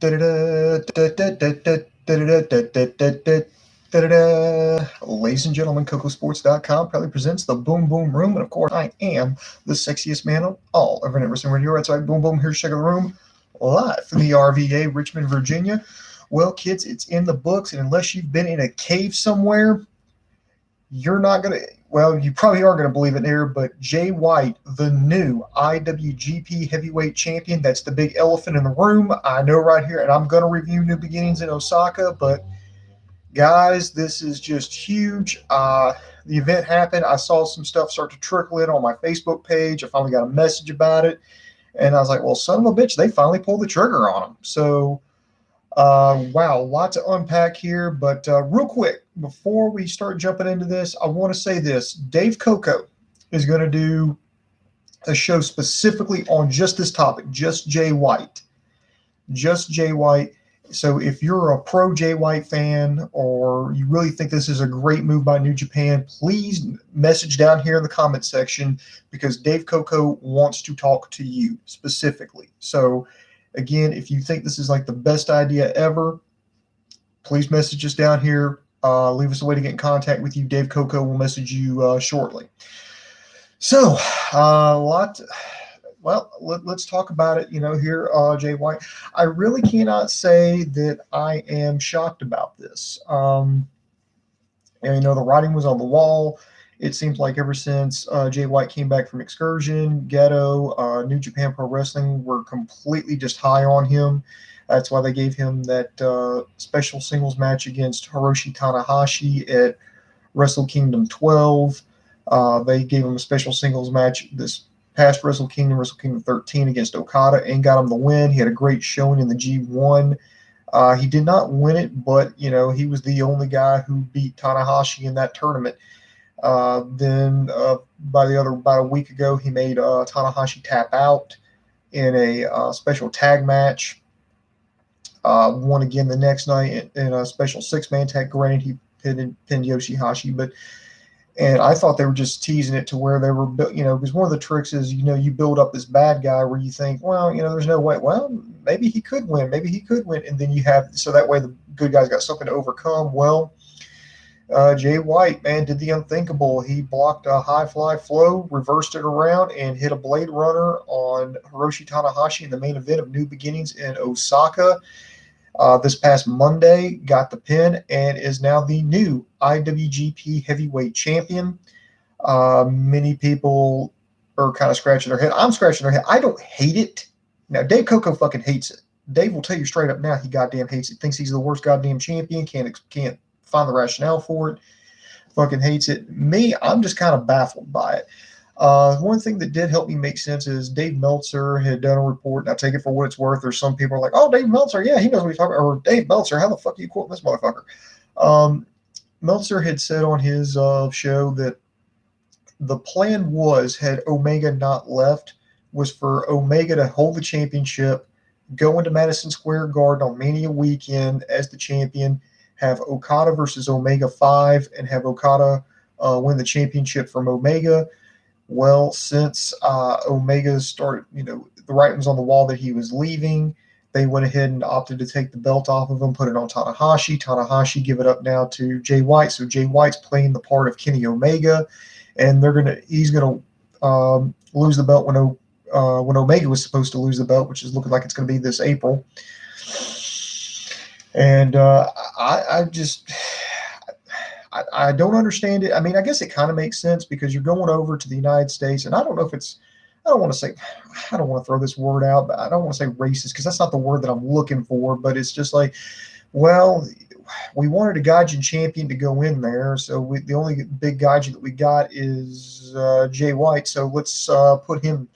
Ladies and gentlemen, Kocosports.com proudly presents the Boom Boom Room, and of course, I am the sexiest man of all of Internet Wrestling Radio. That's right, Boom Boom here, check the room, live from the RVA, Richmond, Virginia. Well, kids, it's in the books, and unless you've been in a cave somewhere, you're not going to, well, you probably are going to believe it here, but Jay White, the new IWGP Heavyweight Champion, that's the big elephant in the room. I know right here, and I'm going to review New Beginnings in Osaka, but guys, this is just huge. The event happened. I saw some stuff start to trickle in on my Facebook page. I finally got a message about it, and I was like, well, son of a bitch, they finally pulled the trigger on them. So, wow, a lot to unpack here, but real quick, before we start jumping into this, I want to say this. Dave Coco is going to do a show specifically on just this topic, just Jay White. Just Jay White. So if you're a pro Jay White fan or you really think this is a great move by New Japan, please message down here in the comment section because Dave Coco wants to talk to you specifically. So again, if you think this is like the best idea ever, please message us down here. Leave us a way to get in contact with you. Dave Coco will message you shortly. So, well, let's talk about it, here, Jay White. I really cannot say that I am shocked about this. And, the writing was on the wall. It seems like ever since Jay White came back from Excursion, Ghetto, New Japan Pro Wrestling were completely just high on him. That's why they gave him that special singles match against Hiroshi Tanahashi at Wrestle Kingdom 12. They gave him a special singles match this past Wrestle Kingdom 13 against Okada, and got him the win. He had a great showing in the G1. He did not win it, but, he was the only guy who beat Tanahashi in that tournament. Then about a week ago, he made Tanahashi tap out in a special tag match. Won again the next night in a special six-man tag. Granted, he pinned Yoshihashi, and I thought they were just teasing it to where they were, because one of the tricks is, you build up this bad guy where you think, well, there's no way. Well, maybe he could win. And then you have, so that way the good guy's got something to overcome. Well, Jay White, man, did the unthinkable. He blocked a high fly flow, reversed it around, and hit a Blade Runner on Hiroshi Tanahashi in the main event of New Beginnings in Osaka. This past Monday, got the pin, and is now the new IWGP Heavyweight Champion. Many people are kind of scratching their head. I'm scratching their head. I don't hate it. Now, Dave Coco fucking hates it. Dave will tell you straight up now he goddamn hates it. Thinks he's the worst goddamn champion. Can't find the rationale for it. Fucking hates it. Me, I'm just kind of baffled by it. One thing that did help me make sense is Dave Meltzer had done a report, and I take it for what it's worth. There's some people are like, oh, Dave Meltzer, yeah, he knows what he's talking about. Or Dave Meltzer, how the fuck are you quoting this motherfucker? Meltzer had said on his show that the plan was, had Omega not left, was for Omega to hold the championship, go into Madison Square Garden on Mania weekend as the champion, have Okada versus Omega 5, and have Okada win the championship from Omega. Well, since Omega started, the writing was on the wall that he was leaving, they went ahead and opted to take the belt off of him, put it on Tanahashi. Tanahashi give it up now to Jay White. So Jay White's playing the part of Kenny Omega, and he's gonna lose the belt when Omega was supposed to lose the belt, which is looking like it's going to be this April. And I don't understand it. I mean, I guess it kind of makes sense because you're going over to the United States, and I don't want to throw this word out, but I don't want to say racist because that's not the word that I'm looking for, but it's just like, well, we wanted a Gaijin champion to go in there, so the only big Gaijin that we got is Jay White, so let's put him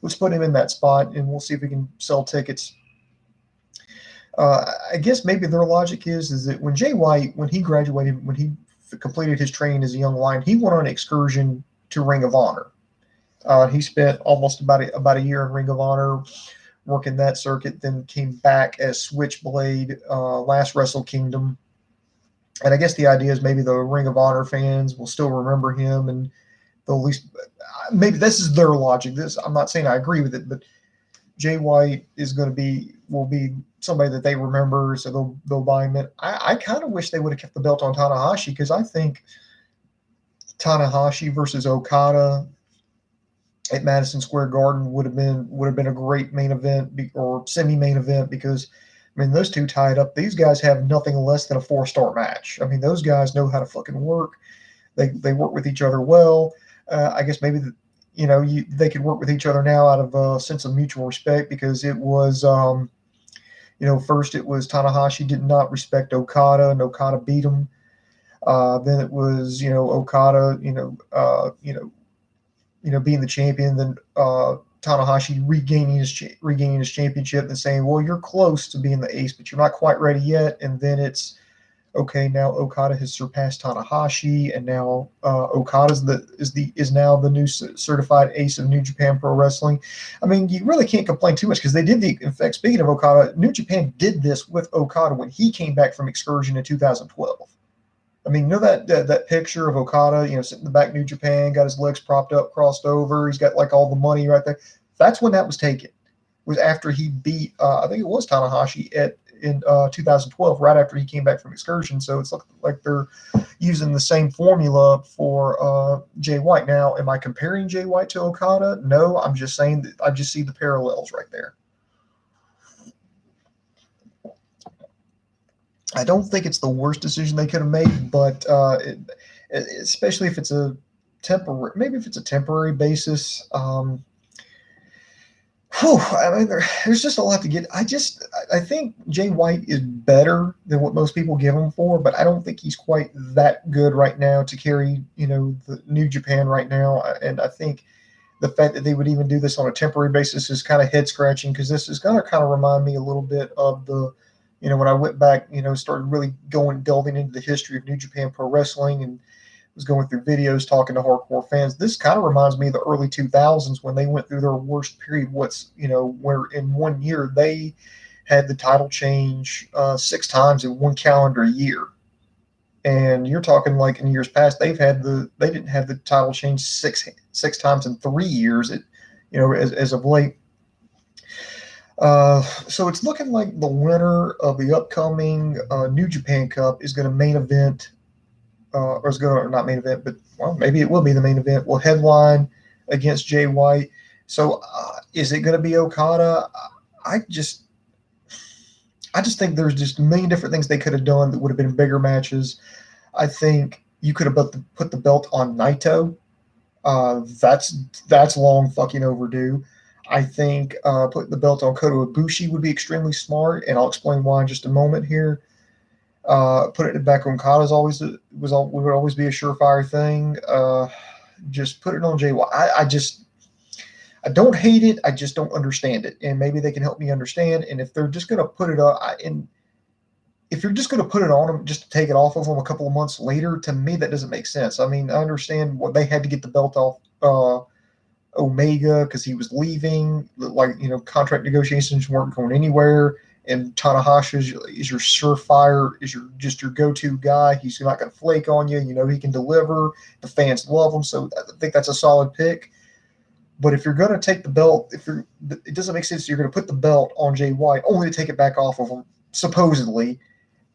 in that spot, and we'll see if we can sell tickets. I guess maybe their logic is that when Jay White, when he graduated, when he completed his training as a young lion, he went on an excursion to Ring of Honor. He spent almost about a year in Ring of Honor working that circuit, then came back as Switchblade last Wrestle Kingdom. And I guess the idea is maybe the Ring of Honor fans will still remember him, and they'll at least, maybe this is their logic. I'm not saying I agree with it, but Jay White is going to be will be somebody that they remember, so they'll buy him in. I kind of wish they would have kept the belt on Tanahashi, because I think Tanahashi versus Okada at Madison Square Garden would have been a great main event, or semi-main event, because I mean, those two tied up. These guys have nothing less than a 4-star match. I mean, those guys know how to fucking work. They work with each other well. I guess maybe they could work with each other now out of a sense of mutual respect, because it was first it was Tanahashi did not respect Okada, and Okada beat him. Then it was Okada being the champion, then Tanahashi regaining his championship and saying, well, you're close to being the ace, but you're not quite ready yet. And then it's okay, now Okada has surpassed Tanahashi, and now Okada is now the new certified ace of New Japan Pro Wrestling. I mean, you really can't complain too much, because they did in fact, speaking of Okada, New Japan did this with Okada when he came back from excursion in 2012. I mean, that picture of Okada, sitting in the back, New Japan, got his legs propped up, crossed over. He's got like all the money right there. That's when that was taken. It was after he beat, I think it was Tanahashi in 2012, right after he came back from excursion. So it's like they're using the same formula for Jay White. Now, am I comparing Jay White to Okada? No, I'm just saying that I just see the parallels right there. I don't think it's the worst decision they could have made, but especially if it's a temporary basis. I mean, there's just a lot to get. I think Jay White is better than what most people give him for, but I don't think he's quite that good right now to carry, the New Japan right now. And I think the fact that they would even do this on a temporary basis is kind of head scratching, because this is going to kind of remind me a little bit of the, when I went back, started really delving into the history of New Japan Pro Wrestling, and was going through videos, talking to hardcore fans. This kind of reminds me of the early 2000s, when they went through their worst period. Where in 1 year they had the title change 6 times in 1 calendar year. And you're talking like in years past, they didn't have the title change six times in 3 years. As of late. So it's looking like the winner of the upcoming New Japan Cup is going to main event, not main event, but maybe it will be the main event. Will headline against Jay White. So is it going to be Okada? I just think there's just a million different things they could have done that would have been bigger matches. I think you could have put the belt on Naito. That's long fucking overdue. I think putting the belt on Kota Ibushi would be extremely smart, and I'll explain why in just a moment here. Putting it back on Okada would always be a surefire thing. Just put it on Jay White. I don't hate it. I just don't understand it, and maybe they can help me understand. And if they're just going to put it up, if you're just going to put it on them just to take it off of them a couple of months later, to me that doesn't make sense. I mean, I understand what they had to get the belt off Omega because he was leaving. Contract negotiations weren't going anywhere. And Tanahashi is your surefire, is your go-to guy. He's not going to flake on you. He can deliver. The fans love him, so I think that's a solid pick. But if you're going to take the belt, it doesn't make sense. You're going to put the belt on Jay White only to take it back off of him, supposedly.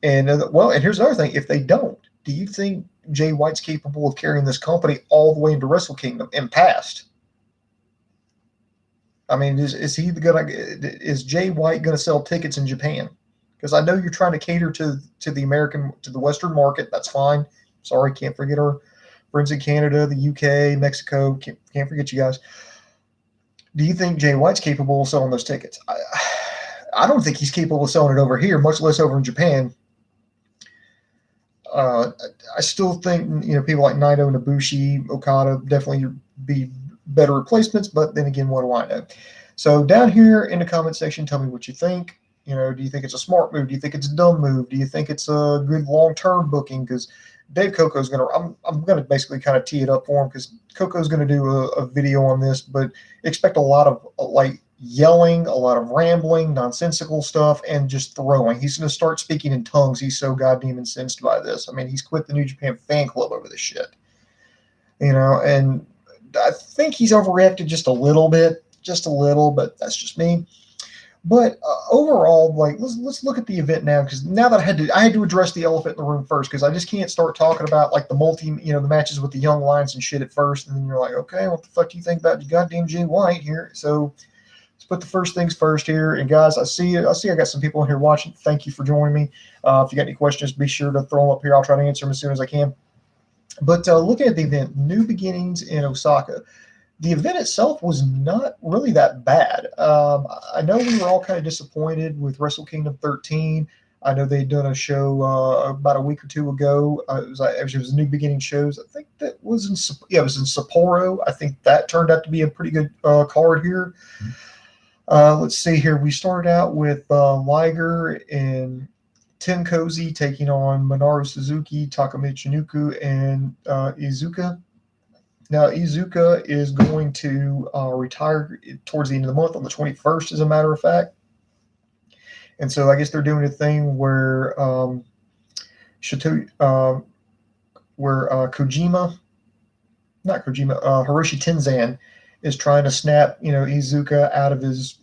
And and here's another thing: if they don't, do you think Jay White's capable of carrying this company all the way into Wrestle Kingdom and past? I mean, is Jay White going to sell tickets in Japan? Because I know you're trying to cater to the Western market. That's fine. Sorry, can't forget our friends in Canada, the UK, Mexico. Can't forget you guys. Do you think Jay White's capable of selling those tickets? I don't think he's capable of selling it over here, much less over in Japan. I still think people like Naito and Ibushi, Okada definitely be better replacements, but then again, what do I know? So down here in the comment section, tell me what you think. Do you think it's a smart move? Do you think it's a dumb move? Do you think it's a good long-term booking? Because Dave Coco's I'm going to basically kind of tee it up for him, because Coco's going to do a video on this, but expect a lot of yelling, a lot of rambling, nonsensical stuff, and just throwing. He's going to start speaking in tongues. He's so goddamn incensed by this. I mean, he's quit the New Japan fan club over this shit. And I think he's overreacted just a little bit, but that's just me. But overall, like let's look at the event now, because now that I had to address the elephant in the room first, because I just can't start talking about like the matches with the young lions and shit at first, and then you're like, okay, what the fuck do you think about the goddamn Jay White here? So let's put the first things first here. And guys, I got some people in here watching. Thank you for joining me. If you got any questions, be sure to throw them up here. I'll try to answer them as soon as I can. But looking at the event, New Beginnings in Osaka, the event itself was not really that bad. I know we were all kind of disappointed with Wrestle Kingdom 13. I know they'd done a show about a week or two ago. It was New Beginning shows. I think that was it was in Sapporo. I think that turned out to be a pretty good card here. Let's see here. We started out with Liger and Tenkozy taking on Minoru Suzuki, Takamichi Nuku, and Iizuka. Now, Iizuka is going to retire towards the end of the month on the 21st, as a matter of fact. And so I guess they're doing a thing where Hiroshi Tenzan is trying to snap, Iizuka out of his,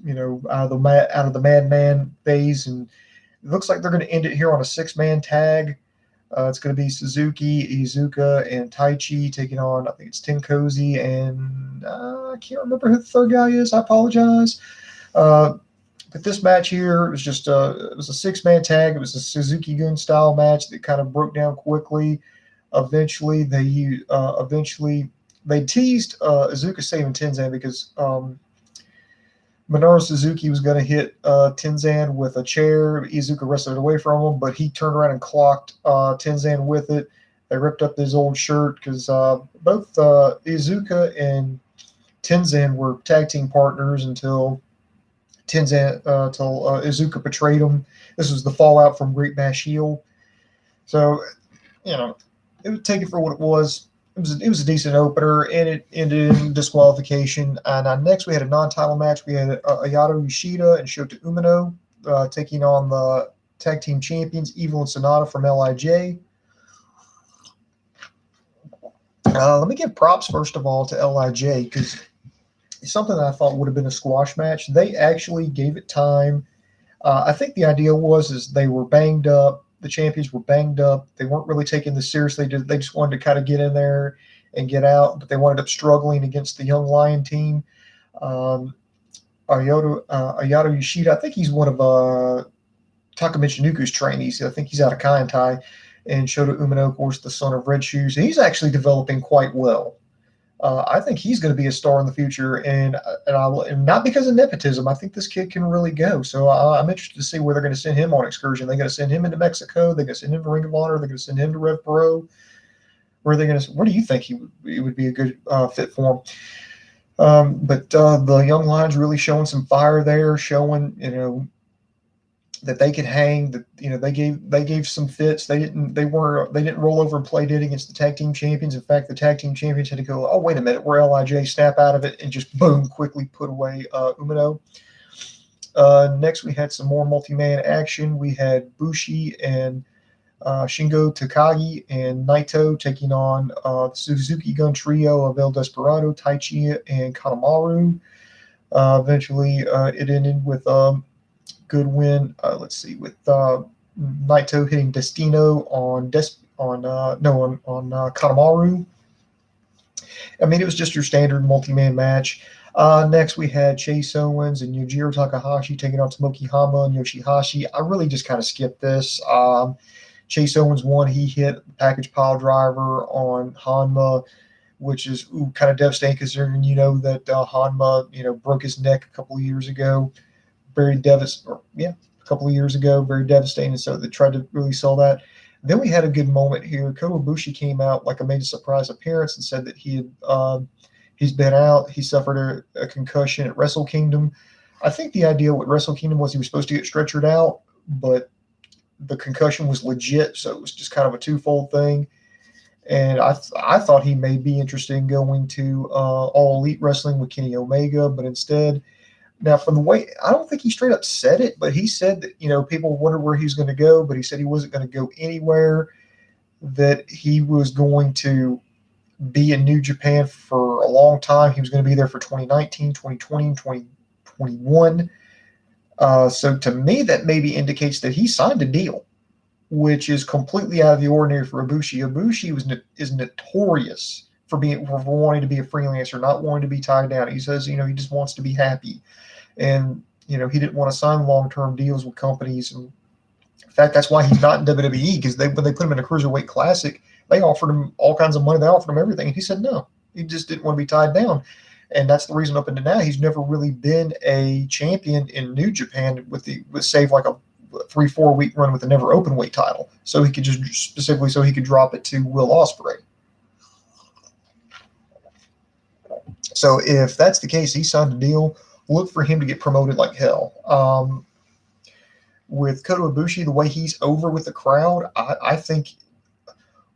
out of the madman phase, and it looks like they're going to end it here on a 6-man tag. It's going to be Suzuki, Iizuka, and Taichi taking on, I think it's Tenkozy, and I can't remember who the third guy is. I apologize. But this match here was just it was a 6-man tag. It was a Suzuki Gun style match that kind of broke down quickly. Eventually, they teased Iizuka saving Tenzan because Minoru Suzuki was going to hit Tenzan with a chair. Iizuka wrestled away from him, but he turned around and clocked Tenzan with it. They ripped up his old shirt because both Iizuka and Tenzan were tag team partners until Iizuka betrayed him. This was the fallout from Great Bash Heel. So, it would take it for what it was. It was a decent opener, and it ended in disqualification. And next, we had a non-title match. We had Ayato Yoshida and Shota Umino taking on the tag team champions Evil and Sonata from LIJ. Let me give props first of all to LIJ, because it's something that I thought would have been a squash match. They actually gave it time. I think the idea was they were banged up. The champions were banged up. They weren't really taking this seriously. They just wanted to kind of get in there and get out, but they wound up struggling against the Young Lion team. Ayato Yoshida, I think he's one of Takamichi Nuku's trainees. I think he's out of Kaientai. And Shota Umino, of course, the son of Red Shoes. And he's actually developing quite well. I think he's going to be a star in the future, and not because of nepotism. I think this kid can really go. So I'm interested to see where they're going to send him on excursion. They're going to send him into Mexico. They're going to send him to Ring of Honor. They're going to send him to Rev Pro. Where do you think he would be a good fit for him? But the Young Lions really showing some fire there, showing that they could hang. That they gave some fits. They didn't roll over and play dead against the tag team champions. In fact, the tag team champions had to go, oh wait a minute, we're LIJ, snap out of it, and just boom, quickly put away Umino. Next, we had some more multi-man action. We had Bushi and Shingo Takagi and Naito taking on the Suzuki Gun trio of El Desperado, Taichi, and Kanemaru. Eventually, it ended with good win. Let's see, with Naito hitting Destino on Kanemaru. I mean, it was just your standard multi-man match. Next, we had Chase Owens and Yujiro Takahashi taking on Tomoki Hama and Yoshihashi. I really just kind of skipped this. Chase Owens won. He hit the package pile driver on Hanma, which is kind of devastating considering that Hanma broke his neck a couple of years ago. Very devastating. A couple of years ago, very devastating. So they tried to really sell that. Then we had a good moment here. Kota Ibushi came out made a surprise appearance and said that he's been out. He suffered a concussion at Wrestle Kingdom. I think the idea with Wrestle Kingdom was he was supposed to get stretchered out, but the concussion was legit, so it was just kind of a twofold thing. And I thought he may be interested in going to All Elite Wrestling with Kenny Omega, but instead, now from the way, I don't think he straight up said it, but he said that, people wondered where he was going to go, but he said he wasn't going to go anywhere, that he was going to be in New Japan for a long time. He was going to be there for 2019, 2020, 2021. So to me, that maybe indicates that he signed a deal, which is completely out of the ordinary for Ibushi. Ibushi is notorious for wanting to be a freelancer, not wanting to be tied down. He says, he just wants to be happy, and he didn't want to sign long-term deals with companies. And in fact, that's why he's not in WWE, because when they put him in a cruiserweight classic, they offered him all kinds of money. They offered him everything, and he said no. He just didn't want to be tied down. And that's the reason up until now he's never really been a champion in New Japan with save like a 3-4 week run with the never open weight title, so he could just specifically so he could drop it to Will Ospreay. So if that's the case, he signed a deal. Look for him to get promoted like hell. With Kota Ibushi, the way he's over with the crowd, I think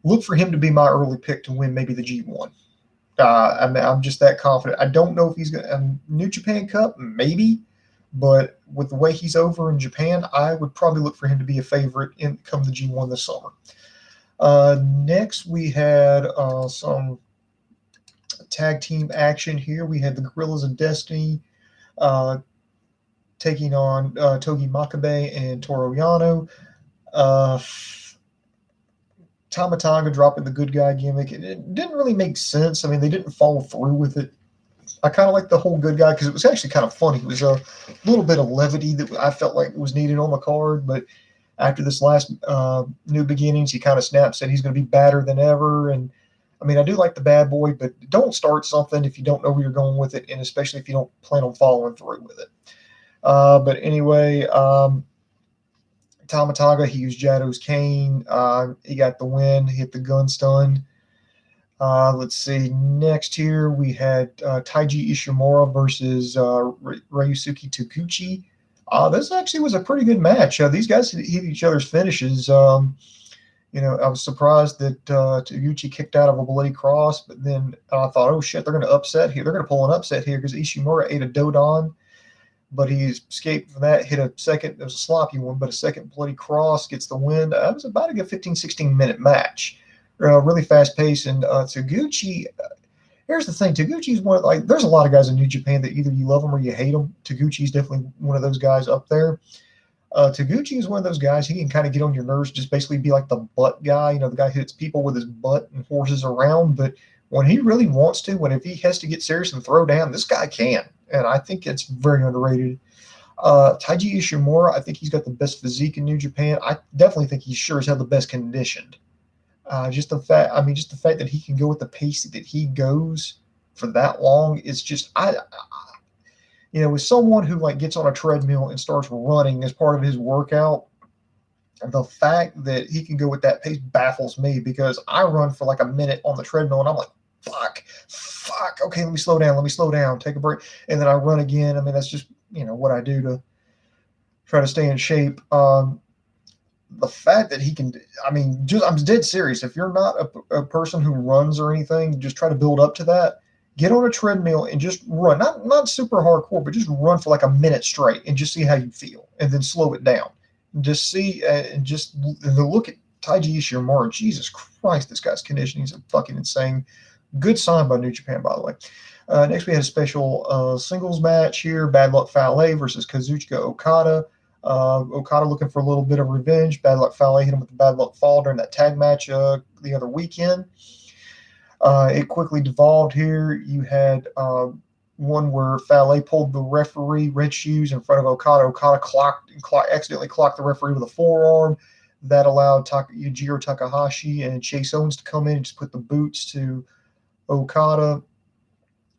look for him to be my early pick to win maybe the G1. I'm just that confident. I don't know if he's going to New Japan Cup, maybe, but with the way he's over in Japan, I would probably look for him to be a favorite come the G1 this summer. Next, we had some tag team action here. We had the Guerrillas of Destiny taking on Togi Makabe and Toru Yano. Tama Tonga dropping the good guy gimmick. It didn't really make sense. I mean, they didn't follow through with it. I kind of like the whole good guy because it was actually kind of funny. It was a little bit of levity that I felt like was needed on the card. But after this last New Beginnings, he kind of snapped, said he's going to be badder than ever. And I mean, I do like the bad boy, but don't start something if you don't know where you're going with it, and especially if you don't plan on following through with it. But anyway, Tama Tonga, he used Jado's cane. He got the win, hit the gun stun. Let's see. Next here, we had Taiji Ishimura versus Ryusuke Taguchi. This actually was a pretty good match. These guys hit each other's finishes. I was surprised that Taguchi kicked out of a bloody cross, but then I thought, oh shit, they're going to upset here. They're going to pull an upset here because Ishimura ate a Dodon. But he escaped from that, hit a second, it was a sloppy one, but a second bloody cross, gets the win. It was about a good 15, 16-minute match. Really fast pace. And Taguchi, here's the thing. Taguchi's one there's a lot of guys in New Japan that either you love them or you hate them. Taguchi's definitely one of those guys up there. Taguchi is one of those guys, he can kind of get on your nerves, just basically be like the butt guy, the guy who hits people with his butt and horses around. But when he really wants to, if he has to get serious and throw down, this guy can. And I think it's very underrated. Taiji Ishimura, I think he's got the best physique in New Japan. I definitely think he's sure as hell the best conditioned. Just the fact that he can go at the pace that he goes for that long is just, with someone who gets on a treadmill and starts running as part of his workout, the fact that he can go at that pace baffles me, because I run for a minute on the treadmill and I'm like, fuck, okay, let me slow down, take a break, and then I run again. I mean, that's just, what I do to try to stay in shape. The fact that he can, I'm dead serious. If you're not a person who runs or anything, just try to build up to that. Get on a treadmill and just run, not super hardcore, but just run for a minute straight and just see how you feel, and then slow it down. Just see, and look at Taiji Ishimura. Jesus Christ, this guy's conditioning is fucking insane. Good sign by New Japan, by the way. Next, we had a special singles match here. Bad Luck Fale versus Kazuchika Okada. Okada looking for a little bit of revenge. Bad Luck Fale hit him with the Bad Luck Fall during that tag match the other weekend. It quickly devolved here. You had one where Fale pulled the referee, Red Shoes, in front of Okada. Okada accidentally clocked the referee with a forearm. That allowed Yujiro Takahashi and Chase Owens to come in and just put the boots to Okada.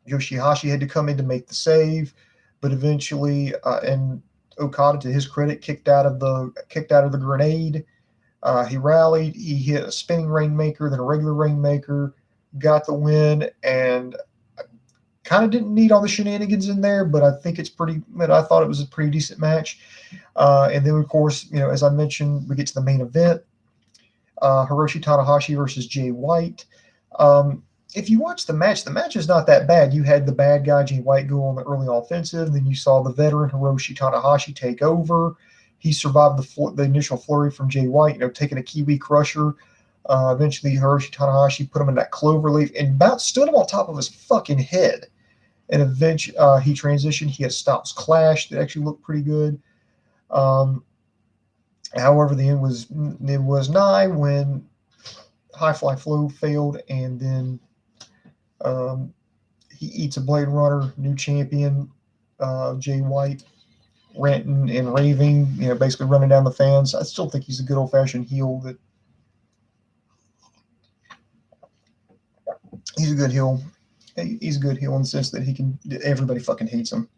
Yoshihashi had to come in to make the save, but eventually, and Okada, to his credit, kicked out of the grenade. He rallied. He hit a spinning rainmaker, then a regular rainmaker, got the win, and kind of didn't need all the shenanigans in there, but I think I thought it was a pretty decent match. And then, of course, as I mentioned, we get to the main event. Hiroshi Tanahashi versus Jay White. If you watch the match is not that bad. You had the bad guy, Jay White, go on the early offensive. Then you saw the veteran Hiroshi Tanahashi take over. He survived the initial flurry from Jay White, taking a Kiwi crusher. Eventually, Hiroshi Tanahashi put him in that cloverleaf and about stood him on top of his fucking head. And eventually, he transitioned. He had Styles Clash that actually looked pretty good. However, the end was nigh when High Fly Flow failed, and then he eats a Blade Runner, new champion, Jay White, ranting and raving, basically running down the fans. I still think he's a good old fashioned heel. That he's a good heel. He's a good heel in the sense that everybody fucking hates him.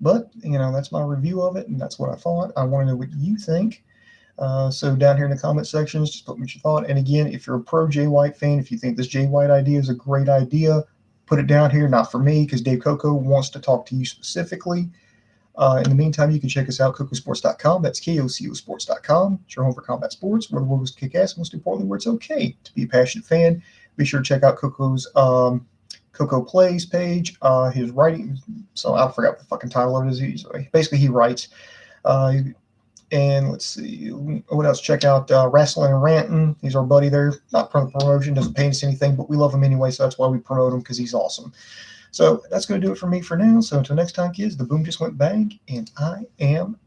But that's my review of it, and that's what I thought. I want to know what you think. So down here in the comment sections, just put what you thought. And again, if you're a pro Jay White fan, if you think this Jay White idea is a great idea, put it down here. Not for me, because Dave Coco wants to talk to you specifically. In the meantime, you can check us out, Kocosports.com. That's KOCOsports.com. It's your home for combat sports, where the world is kick ass, most importantly, where it's okay to be a passionate fan. Be sure to check out Coco's Coco Plays page. His writing, so I forgot what the fucking title of it is. Basically, he writes. And let's see, what else? Check out Wrestling and Ranting. He's our buddy there. Not from the promotion, doesn't pay us anything, but we love him anyway, so that's why we promote him, because he's awesome. So that's going to do it for me for now. So until next time, kids, the boom just went bang, and I am